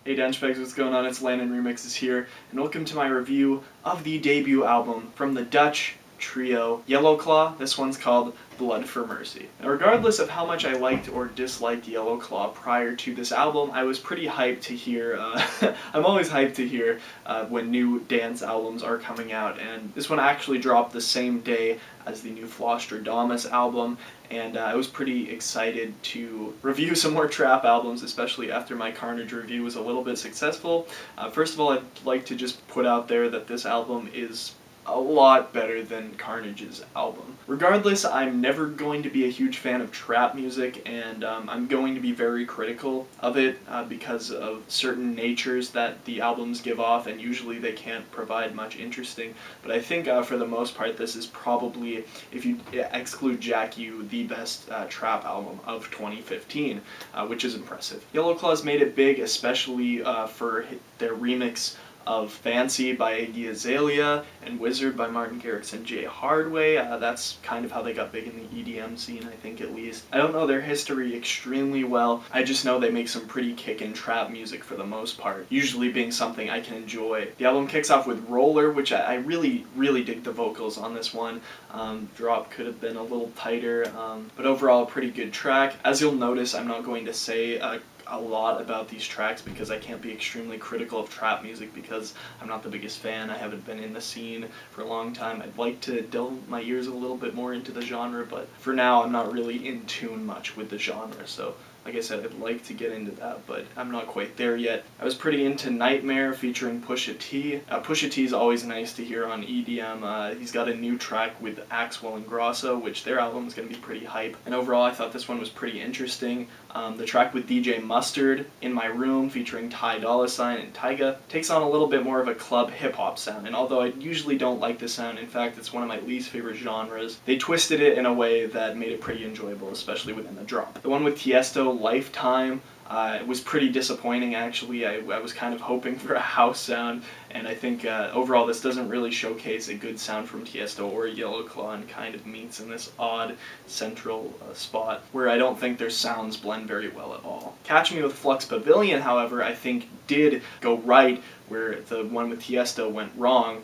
Hey Denchbags, what's going on? It's LandonRemixes here, and welcome to my review of the debut album from the Dutch trio Yellowclaw. This one's called Blood for Mercy. Now, regardless of how much I liked or disliked Yellowclaw prior to this album, I was pretty hyped to hear, I'm always hyped to hear when new dance albums are coming out, and this one actually dropped the same day as the new Flosstradamus album, and I was pretty excited to review some more trap albums, especially after my Carnage review was a little bit successful. First of all, I'd like to just put out there that this album is a lot better than Carnage's album. Regardless, I'm never going to be a huge fan of trap music, and I'm going to be very critical of it because of certain natures that the albums give off, and usually they can't provide much interesting. But I think for the most part, this is probably, if you exclude Jack U, the best trap album of 2015, which is impressive. Yellowclaw's made it big, especially for their remix of Fancy by Iggy Azalea and Wizard by Martin Garrix and Jay Hardway. That's kind of how they got big in the EDM scene, I think, at least. I don't know their history extremely well. I just know they make some pretty kickin' trap music for the most part, usually being something I can enjoy. The album kicks off with Roller, which I really dig the vocals on this one. Drop could have been a little tighter, but overall a pretty good track. As you'll notice, I'm not going to say a lot about these tracks because I can't be extremely critical of trap music because I'm not the biggest fan. I haven't been in the scene for a long time. I'd like to delve my ears a little bit more into the genre, but for now I'm not really in tune much with the genre, so like I said, I'd like to get into that, but I'm not quite there yet. I was pretty into Nightmare featuring Pusha T. Pusha T is always nice to hear on EDM. He's got a new track with Axwell and Grosso, which their album is going to be pretty hype. And overall, I thought this one was pretty interesting. The track with DJ Mustard, In My Room, featuring Ty Dolla $ign and Tyga, takes on a little bit more of a club hip-hop sound. And although I usually don't like the sound, in fact, it's one of my least favorite genres, they twisted it in a way that made it pretty enjoyable, especially within the drop. The one with Tiesto, Lifetime, it was pretty disappointing actually. I was kind of hoping for a house sound, and I think overall this doesn't really showcase a good sound from Tiesto or Yellowclaw, and kind of meets in this odd central spot where I don't think their sounds blend very well at all. Catch Me with Flux Pavilion, however, I think did go right where the one with Tiesto went wrong,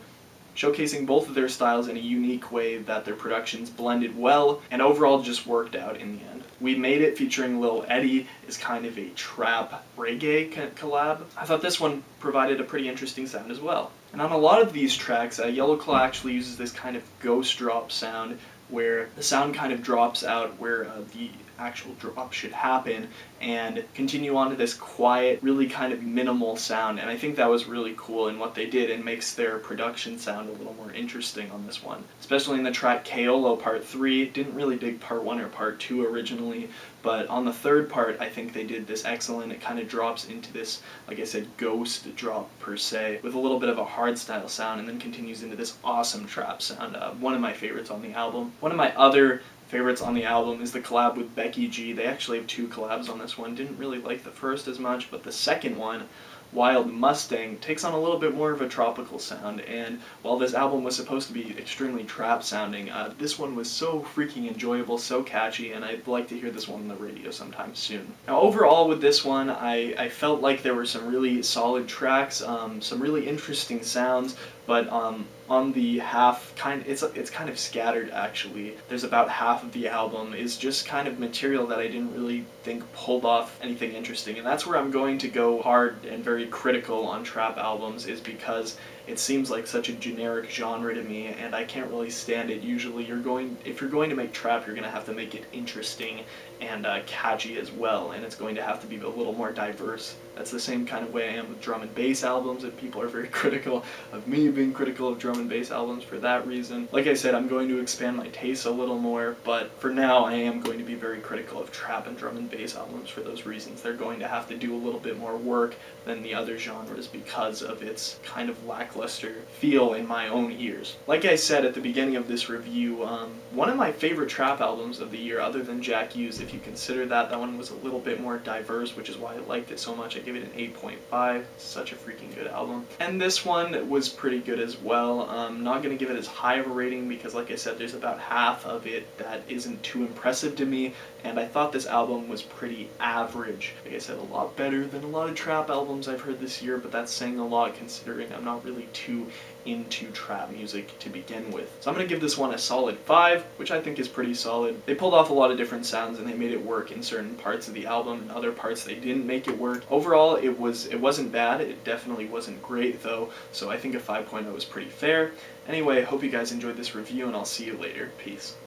showcasing both of their styles in a unique way that their productions blended well and overall just worked out in the end. We Made It featuring Lil Eddie is kind of a trap reggae collab. I thought this one provided a pretty interesting sound as well. And on a lot of these tracks, Yellowclaw actually uses this kind of ghost drop sound where the sound kind of drops out where the actual drop should happen and continue on to this quiet, really kind of minimal sound, and I think that was really cool in what they did and makes their production sound a little more interesting on this one. Especially in the track Kaolo Part 3, didn't really dig Part 1 or Part 2 originally, but on the third part I think they did this excellent. It kind of drops into this, like I said, ghost drop per se, with a little bit of a hardstyle sound and then continues into this awesome trap sound. One of my favorites on the album. One of my other favorites on the album is the collab with Becky G. They actually have two collabs on this one. Didn't really like the first as much, but the second one, Wild Mustang, takes on a little bit more of a tropical sound, and while this album was supposed to be extremely trap sounding, this one was so freaking enjoyable, so catchy, and I'd like to hear this one on the radio sometime soon. Now overall with this one, I felt like there were some really solid tracks, some really interesting sounds, but on the half, it's kind of scattered actually. There's about half of the album is just kind of material that I didn't really think pulled off anything interesting, and that's where I'm going to go hard and very critical on trap albums, is because it seems like such a generic genre to me, and I can't really stand it. Usually if you're going to make trap, you're going to have to make it interesting and catchy as well, and it's going to have to be a little more diverse. That's the same kind of way I am with drum and bass albums, and people are very critical of me being critical of drum and bass albums for that reason. Like I said, I'm going to expand my taste a little more, but for now I am going to be very critical of trap and drum and bass albums for those reasons. They're going to have to do a little bit more work than the other genres because of its kind of lackluster feel in my own ears. Like I said at the beginning of this review, one of my favorite trap albums of the year, other than Jack U's, if you consider that, that one was a little bit more diverse, which is why I liked it so much. I give it an 8.5. Such a freaking good album. And this one was pretty good as well. Not going to give it as high of a rating because, like I said, there's about half of it that isn't too impressive to me, and I thought this album was pretty average. Like I said, a lot better than a lot of trap albums I've heard this year, but that's saying a lot considering I'm not really too into trap music to begin with. So I'm going to give this one a solid 5, which I think is pretty solid. They pulled off a lot of different sounds and they made it work in certain parts of the album, and other parts they didn't make it work. Overall, it wasn't bad. It definitely wasn't great though, so I think a 5.0 is pretty fair. Anyway, I hope you guys enjoyed this review, and I'll see you later. Peace.